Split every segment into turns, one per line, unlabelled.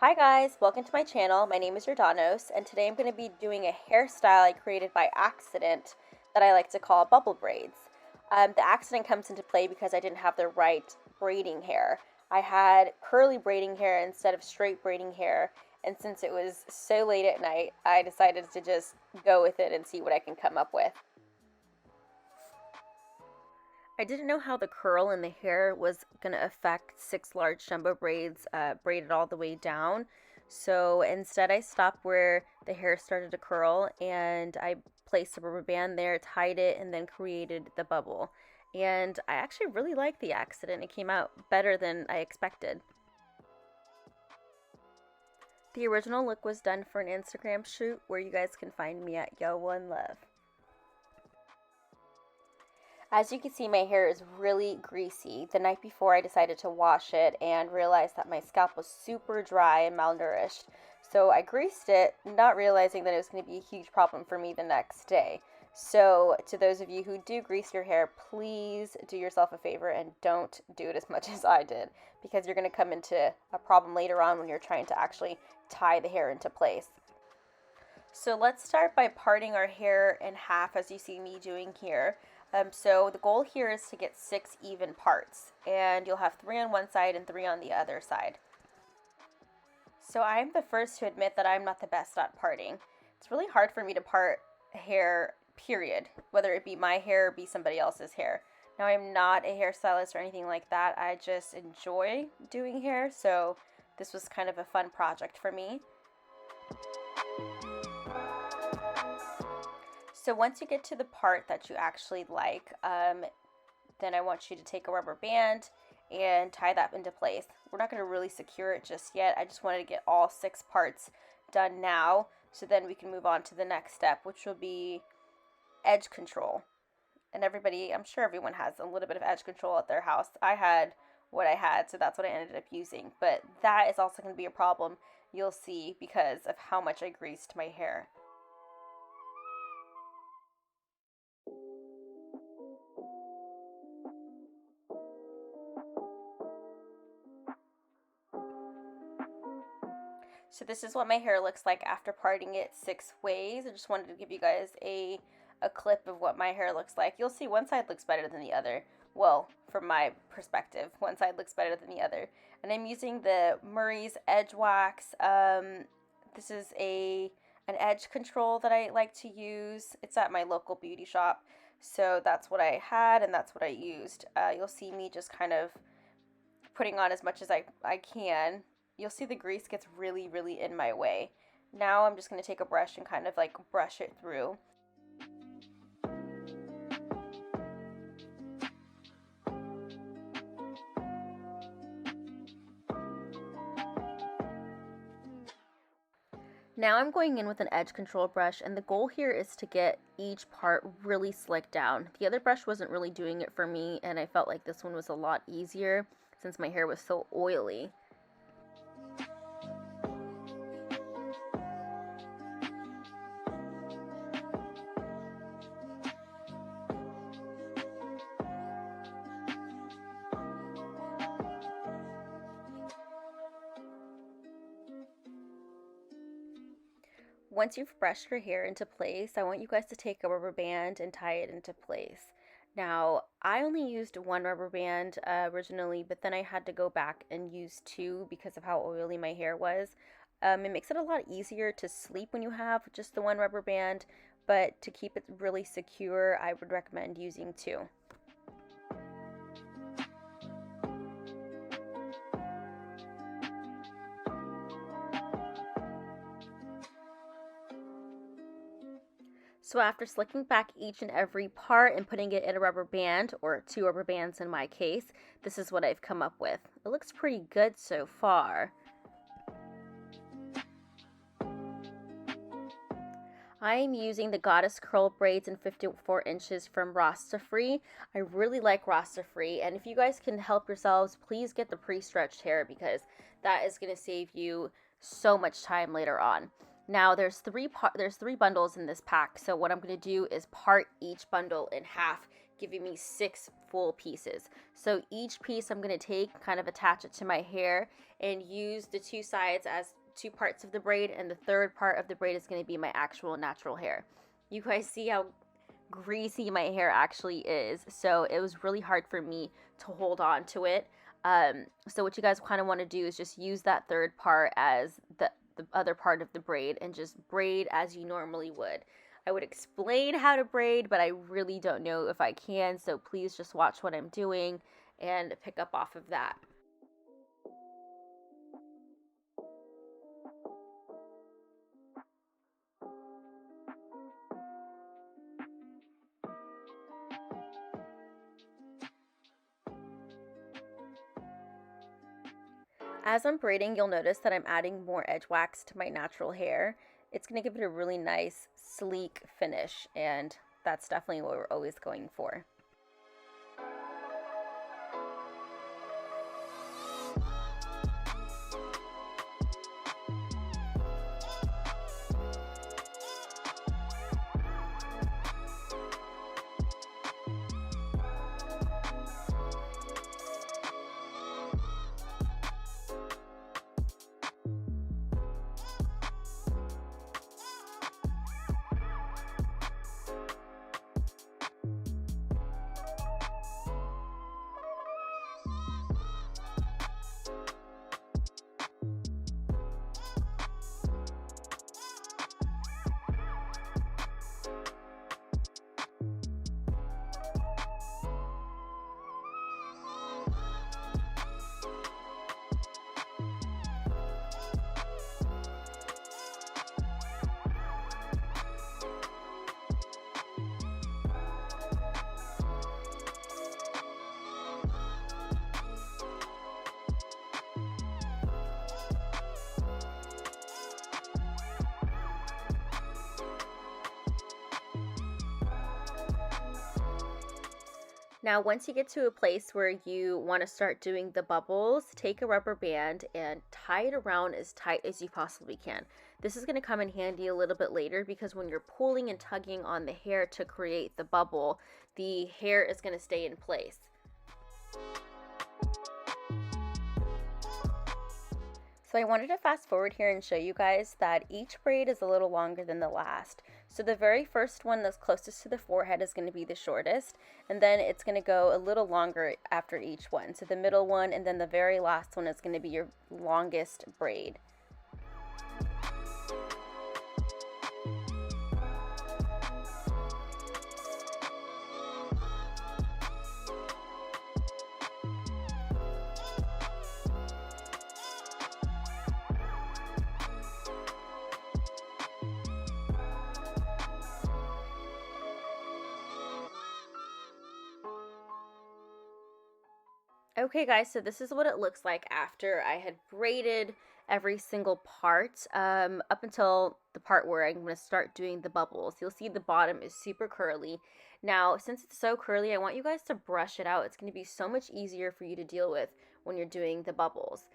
Hi guys, welcome to my channel. My name is Jordanos, and today I'm going to be doing a hairstyle I created by accident that I like to call bubble braids. The accident comes into play because I didn't have the right braiding hair. I had curly braiding hair instead of straight braiding hair, and since it was so late at night, I decided to just go with it and see what I can come up with. I didn't know how the curl in the hair was going to affect six large jumbo braids braided all the way down. So instead, I stopped where the hair started to curl and I placed a rubber band there, tied it, and then created the bubble. And I actually really liked the accident. It came out better than I expected. The original look was done for an Instagram shoot where you guys can find me at Yo1Love. As you can see, my hair is really greasy. The night before, I decided to wash it and realized that my scalp was super dry and malnourished. So I greased it, not realizing that it was going to be a huge problem for me the next day. So to those of you who do grease your hair, please do yourself a favor and don't do it as much as I did, because you're going to come into a problem later on when you're trying to actually tie the hair into place. So let's start by parting our hair in half, as you see me doing here. So the goal here is to get 6 even parts, and you'll have 3 on one side and 3 on the other side. So I'm the first to admit that I'm not the best at parting. It's really hard for me to part hair, period, whether it be my hair or be somebody else's hair. Now, I'm not a hairstylist or anything like that. I just enjoy doing hair, so this was kind of a fun project for me. So once you get to the part that you actually like, then I want you to take a rubber band and tie that into place. We're not going to really secure it just yet. I just wanted to get all 6 parts done now, so then we can move on to the next step, which will be edge control. And everybody, I'm sure everyone has a little bit of edge control at their house. I had what I had, so that's what I ended up using. But that is also going to be a problem, you'll see, because of how much I greased my hair. So this is what my hair looks like after parting it 6 ways. I just wanted to give you guys a clip of what my hair looks like. You'll see one side looks better than the other. Well, from my perspective, one side looks better than the other. And I'm using the Murray's Edge Wax. This is an edge control that I like to use. It's at my local beauty shop. So that's what I had and that's what I used. You'll see me just kind of putting on as much as I can. You'll see the grease gets really, really in my way. Now I'm just going to take a brush and kind of like brush it through. Now I'm going in with an edge control brush, and the goal here is to get each part really slicked down. The other brush wasn't really doing it for me, and I felt like this one was a lot easier since my hair was so oily. Once you've brushed your hair into place, I want you guys to take a rubber band and tie it into place. Now, I only used one rubber band originally, but then I had to go back and use 2 because of how oily my hair was. It makes it a lot easier to sleep when you have just the one rubber band, but to keep it really secure, I would recommend using 2. So after slicking back each and every part and putting it in a rubber band, or 2 rubber bands in my case, this is what I've come up with. It looks pretty good so far. I'm using the Goddess Curl Braids in 54 inches from Rastafri. I really like Rastafri, and if you guys can help yourselves, please get the pre-stretched hair because that is going to save you so much time later on. Now there's 3 bundles in this pack, so what I'm going to do is part each bundle in half, giving me 6 full pieces. So each piece I'm going to take, kind of attach it to my hair, and use the 2 sides as 2 parts of the braid, and the third part of the braid is going to be my actual natural hair. You guys see how greasy my hair actually is, so it was really hard for me to hold on to it. So what you guys kind of want to do is just use that third part as the other part of the braid and just braid as you normally would. I would explain how to braid, but I really don't know if I can, so please just watch what I'm doing and pick up off of that. As I'm braiding, you'll notice that I'm adding more edge wax to my natural hair. It's going to give it a really nice, sleek finish, and that's definitely what we're always going for. Now, once you get to a place where you want to start doing the bubbles, take a rubber band and tie it around as tight as you possibly can. This is going to come in handy a little bit later because when you're pulling and tugging on the hair to create the bubble, the hair is going to stay in place. So I wanted to fast forward here and show you guys that each braid is a little longer than the last. So the very first one that's closest to the forehead is going to be the shortest, and then it's going to go a little longer after each one. So the middle one and then the very last one is going to be your longest braid. Okay guys, so this is what it looks like after I had braided every single part up until the part where I'm going to start doing the bubbles. You'll see the bottom is super curly. Now, since it's so curly, I want you guys to brush it out. It's going to be so much easier for you to deal with when you're doing the bubbles.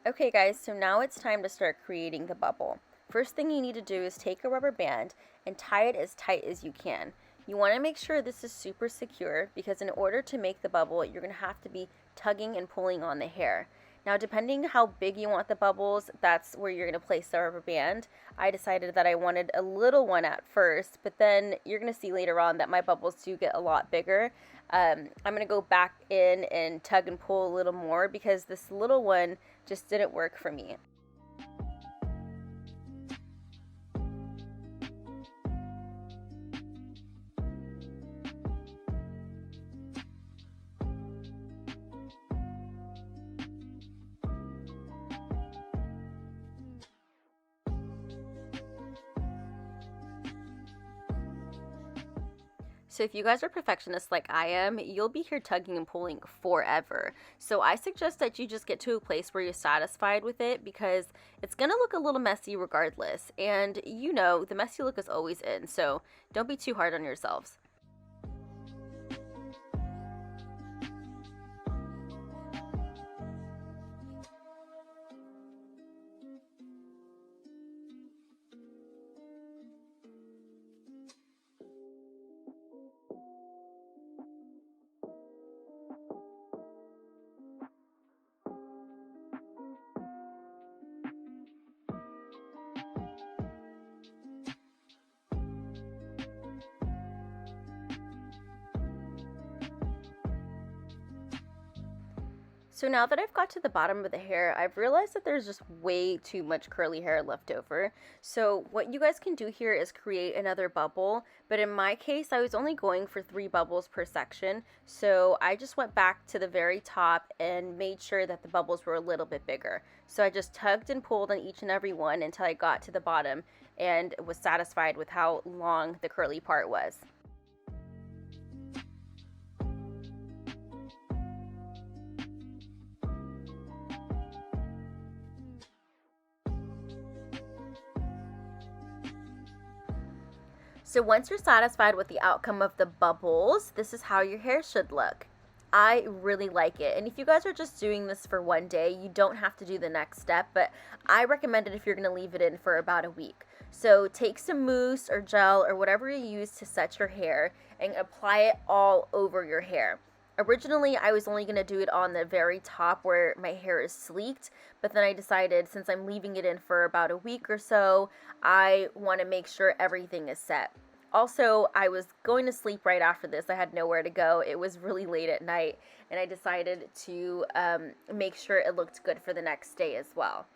Okay guys, so now it's time to start creating the bubble. First thing you need to do is take a rubber band and tie it as tight as you can. You want to make sure this is super secure because in order to make the bubble, you're going to have to be tugging and pulling on the hair. Now, depending how big you want the bubbles, that's where you're going to place the rubber band. I decided that I wanted a little one at first, but then you're going to see later on that my bubbles do get a lot bigger. I'm going to go back in and tug and pull a little more because this little one just didn't work for me. So if you guys are perfectionists like I am, you'll be here tugging and pulling forever. So I suggest that you just get to a place where you're satisfied with it because it's going to look a little messy regardless. And you know, the messy look is always in, so don't be too hard on yourselves. So now that I've got to the bottom of the hair, I've realized that there's just way too much curly hair left over. So what you guys can do here is create another bubble, but in my case, I was only going for 3 bubbles per section. So I just went back to the very top and made sure that the bubbles were a little bit bigger. So I just tugged and pulled on each and every one until I got to the bottom and was satisfied with how long the curly part was. So once you're satisfied with the outcome of the bubbles, this is how your hair should look. I really like it. And if you guys are just doing this for one day, you don't have to do the next step, but I recommend it if you're going to leave it in for about a week. So take some mousse or gel or whatever you use to set your hair and apply it all over your hair. Originally, I was only going to do it on the very top where my hair is sleeked, but then I decided since I'm leaving it in for about a week or so, I want to make sure everything is set. Also, I was going to sleep right after this. I had nowhere to go. It was really late at night, and I decided to make sure it looked good for the next day as well.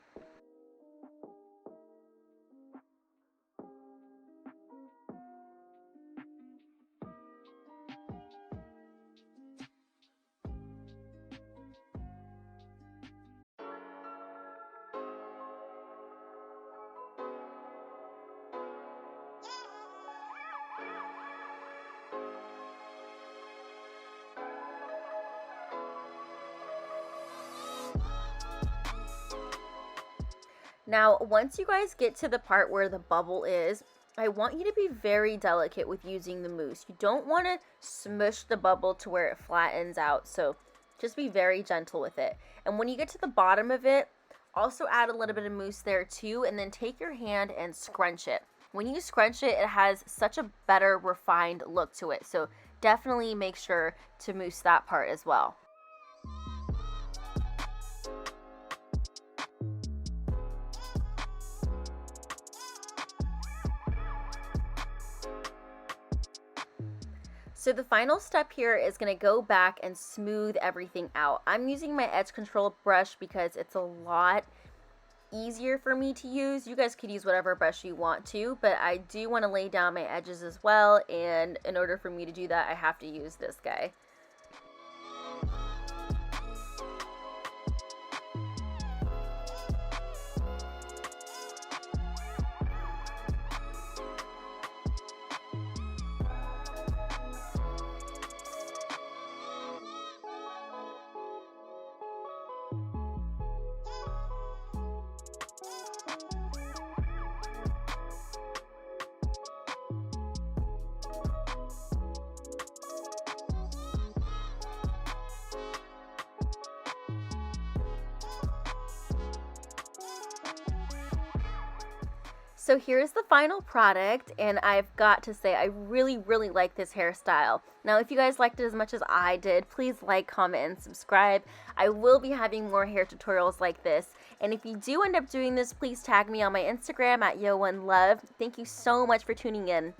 Now, once you guys get to the part where the bubble is, I want you to be very delicate with using the mousse. You don't want to smush the bubble to where it flattens out, so just be very gentle with it. And when you get to the bottom of it, also add a little bit of mousse there too, and then take your hand and scrunch it. When you scrunch it, it has such a better refined look to it, so definitely make sure to mousse that part as well. So the final step here is going to go back and smooth everything out. I'm using my edge control brush because it's a lot easier for me to use. You guys could use whatever brush you want to, but I do want to lay down my edges as well, and in order for me to do that, I have to use this guy. So here's the final product, and I've got to say I really like this hairstyle. Now if you guys liked it as much as I did, please like, comment, and subscribe. I will be having more hair tutorials like this, and if you do end up doing this, please tag me on my Instagram at YoOneLove. Thank you so much for tuning in.